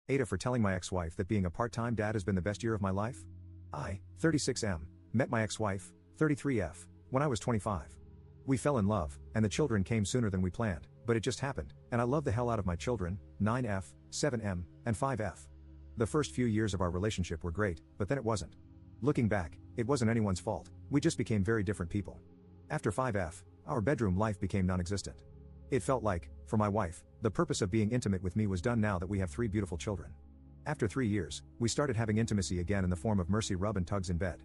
AITAH for telling my ex-wife that being a part-time dad has been the best year of my life. I, 36M, met my ex-wife, 33F, when I was 25. We fell in love, and the children came sooner than we planned, but it just happened, and I love the hell out of my children, 9F, 7M, and 5F. The first few years of our relationship were great, but then it wasn't. Looking back, it wasn't anyone's fault, we just became very different people. After 5F, our bedroom life became non-existent. It felt like, for my wife, the purpose of being intimate with me was done now that we have 3 beautiful children. After 3 years, we started having intimacy again in the form of mercy rub and tugs in bed.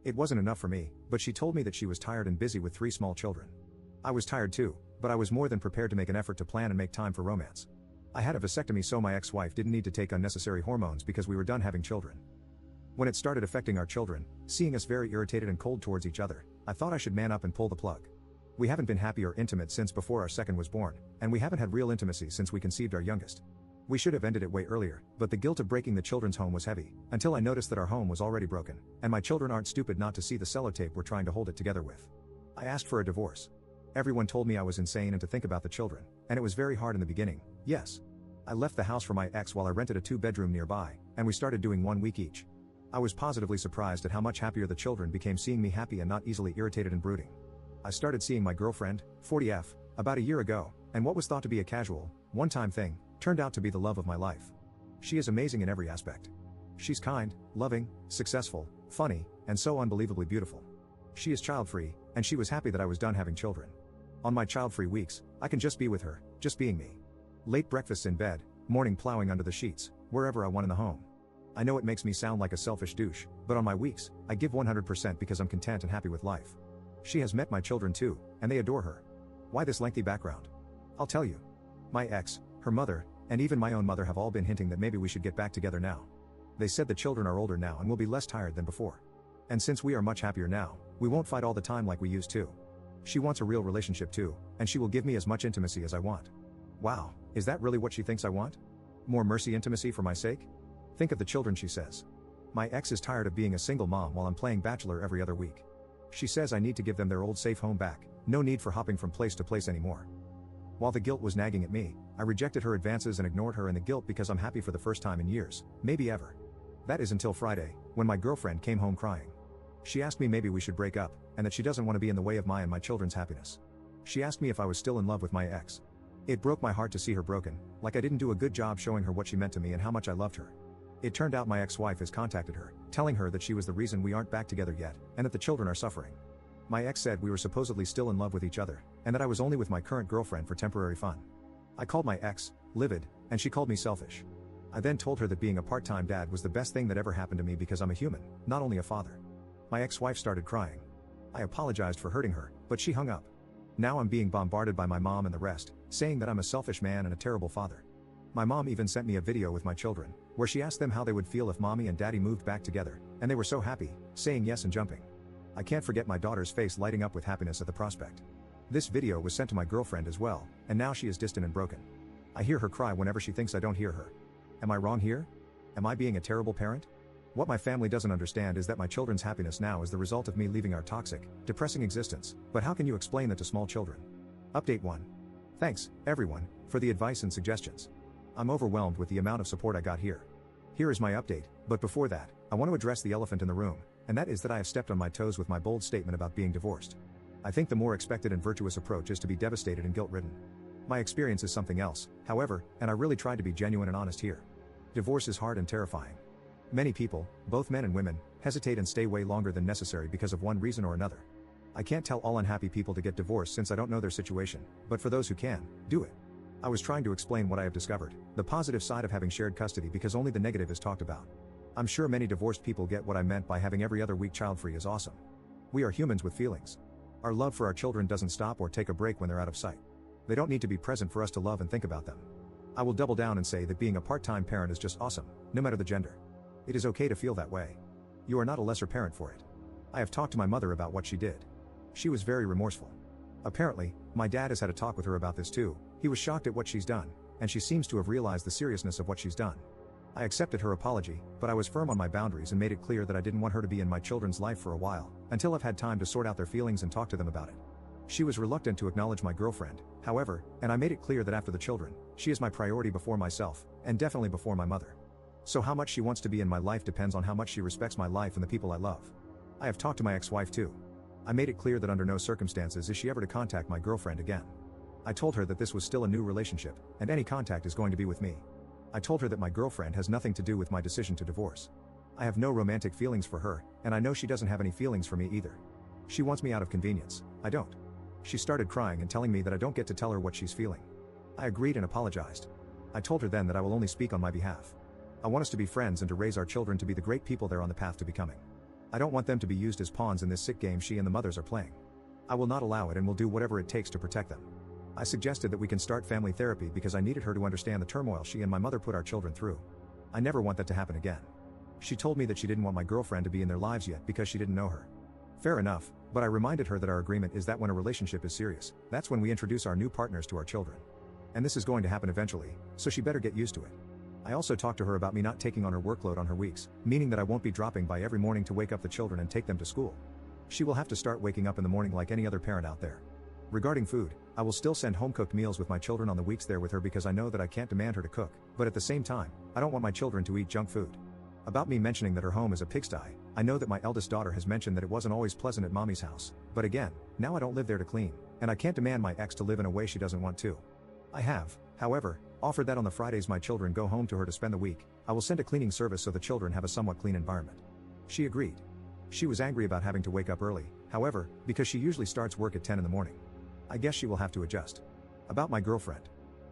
It wasn't enough for me, but she told me that she was tired and busy with 3 small children. I was tired too, but I was more than prepared to make an effort to plan and make time for romance. I had a vasectomy so my ex-wife didn't need to take unnecessary hormones because we were done having children. When it started affecting our children, seeing us very irritated and cold towards each other, I thought I should man up and pull the plug. We haven't been happy or intimate since before our second was born, and we haven't had real intimacy since we conceived our youngest. We should have ended it way earlier, but the guilt of breaking the children's home was heavy, until I noticed that our home was already broken, and my children aren't stupid not to see the sellotape we're trying to hold it together with. I asked for a divorce. Everyone told me I was insane and to think about the children, and it was very hard in the beginning, yes. I left the house for my ex while I rented a 2-bedroom nearby, and we started doing 1 week each. I was positively surprised at how much happier the children became seeing me happy and not easily irritated and brooding. I started seeing my girlfriend, 40F, about a year ago, and what was thought to be a casual, one-time thing, turned out to be the love of my life. She is amazing in every aspect. She's kind, loving, successful, funny, and so unbelievably beautiful. She is child-free, and she was happy that I was done having children. On my child-free weeks, I can just be with her, just being me. Late breakfasts in bed, morning plowing under the sheets, wherever I want in the home. I know it makes me sound like a selfish douche, but on my weeks, I give 100% because I'm content and happy with life. She has met my children too, and they adore her. Why this lengthy background? I'll tell you. My ex, her mother, and even my own mother have all been hinting that maybe we should get back together now. They said the children are older now and will be less tired than before. And since we are much happier now, we won't fight all the time like we used to. She wants a real relationship too, and she will give me as much intimacy as I want. Wow, is that really what she thinks I want? More mercy intimacy for my sake? Think of the children, she says. My ex is tired of being a single mom while I'm playing bachelor every other week. She says I need to give them their old safe home back, no need for hopping from place to place anymore. While the guilt was nagging at me, I rejected her advances and ignored her and the guilt because I'm happy for the first time in years, maybe ever. That is until Friday, when my girlfriend came home crying. She asked me maybe we should break up, and that she doesn't want to be in the way of my and my children's happiness. She asked me if I was still in love with my ex. It broke my heart to see her broken, like I didn't do a good job showing her what she meant to me and how much I loved her. It turned out my ex-wife has contacted her, telling her that she was the reason we aren't back together yet, and that the children are suffering. My ex said we were supposedly still in love with each other, and that I was only with my current girlfriend for temporary fun. I called my ex, livid, and she called me selfish. I then told her that being a part-time dad was the best thing that ever happened to me because I'm a human, not only a father. My ex-wife started crying. I apologized for hurting her, but she hung up. Now I'm being bombarded by my mom and the rest, saying that I'm a selfish man and a terrible father. My mom even sent me a video with my children, where she asked them how they would feel if mommy and daddy moved back together, and they were so happy, saying yes and jumping. I can't forget my daughter's face lighting up with happiness at the prospect. This video was sent to my girlfriend as well, and now she is distant and broken. I hear her cry whenever she thinks I don't hear her. Am I wrong here? Am I being a terrible parent? What my family doesn't understand is that my children's happiness now is the result of me leaving our toxic, depressing existence, but how can you explain that to small children? Update 1. Thanks, everyone, for the advice and suggestions. I'm overwhelmed with the amount of support I got here. Here is my update, but before that, I want to address the elephant in the room, and that is that I have stepped on my toes with my bold statement about being divorced. I think the more expected and virtuous approach is to be devastated and guilt-ridden. My experience is something else, however, and I really tried to be genuine and honest here. Divorce is hard and terrifying. Many people, both men and women, hesitate and stay way longer than necessary because of one reason or another. I can't tell all unhappy people to get divorced since I don't know their situation, but for those who can, do it. I was trying to explain what I have discovered, the positive side of having shared custody because only the negative is talked about. I'm sure many divorced people get what I meant by having every other week child-free is awesome. We are humans with feelings. Our love for our children doesn't stop or take a break when they're out of sight. They don't need to be present for us to love and think about them. I will double down and say that being a part-time parent is just awesome, no matter the gender. It is okay to feel that way. You are not a lesser parent for it. I have talked to my mother about what she did. She was very remorseful. Apparently, my dad has had a talk with her about this too. He was shocked at what she's done, and she seems to have realized the seriousness of what she's done. I accepted her apology, but I was firm on my boundaries and made it clear that I didn't want her to be in my children's life for a while, until I've had time to sort out their feelings and talk to them about it. She was reluctant to acknowledge my girlfriend, however, and I made it clear that after the children, she is my priority before myself, and definitely before my mother. So how much she wants to be in my life depends on how much she respects my life and the people I love. I have talked to my ex-wife too. I made it clear that under no circumstances is she ever to contact my girlfriend again. I told her that this was still a new relationship, and any contact is going to be with me. I told her that my girlfriend has nothing to do with my decision to divorce. I have no romantic feelings for her, and I know she doesn't have any feelings for me either. She wants me out of convenience, I don't. She started crying and telling me that I don't get to tell her what she's feeling. I agreed and apologized. I told her then that I will only speak on my behalf. I want us to be friends and to raise our children to be the great people they're on the path to becoming. I don't want them to be used as pawns in this sick game she and the mothers are playing. I will not allow it and will do whatever it takes to protect them. I suggested that we can start family therapy because I needed her to understand the turmoil she and my mother put our children through. I never want that to happen again. She told me that she didn't want my girlfriend to be in their lives yet because she didn't know her. Fair enough, but I reminded her that our agreement is that when a relationship is serious, that's when we introduce our new partners to our children. And this is going to happen eventually, so she better get used to it. I also talked to her about me not taking on her workload on her weeks, meaning that I won't be dropping by every morning to wake up the children and take them to school. She will have to start waking up in the morning like any other parent out there. Regarding food, I will still send home-cooked meals with my children on the weeks there with her because I know that I can't demand her to cook, but at the same time, I don't want my children to eat junk food. About me mentioning that her home is a pigsty, I know that my eldest daughter has mentioned that it wasn't always pleasant at mommy's house, but again, now I don't live there to clean, and I can't demand my ex to live in a way she doesn't want to. I have, however, offered that on the Fridays my children go home to her to spend the week, I will send a cleaning service so the children have a somewhat clean environment. She agreed. She was angry about having to wake up early, however, because she usually starts work at 10 in the morning. I guess she will have to adjust. About my girlfriend.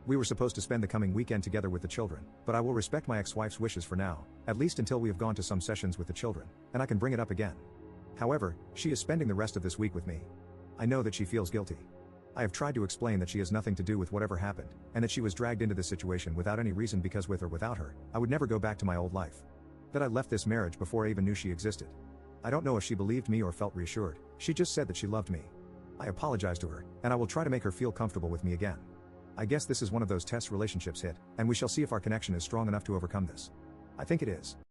We were supposed to spend the coming weekend together with the children, but I will respect my ex-wife's wishes for now, at least until we have gone to some sessions with the children, and I can bring it up again. However, she is spending the rest of this week with me. I know that she feels guilty. I have tried to explain that she has nothing to do with whatever happened, and that she was dragged into this situation without any reason because with or without her, I would never go back to my old life. That I left this marriage before I even knew she existed. I don't know if she believed me or felt reassured, she just said that she loved me. I apologized to her, and I will try to make her feel comfortable with me again. I guess this is one of those test relationships hit, and we shall see if our connection is strong enough to overcome this. I think it is.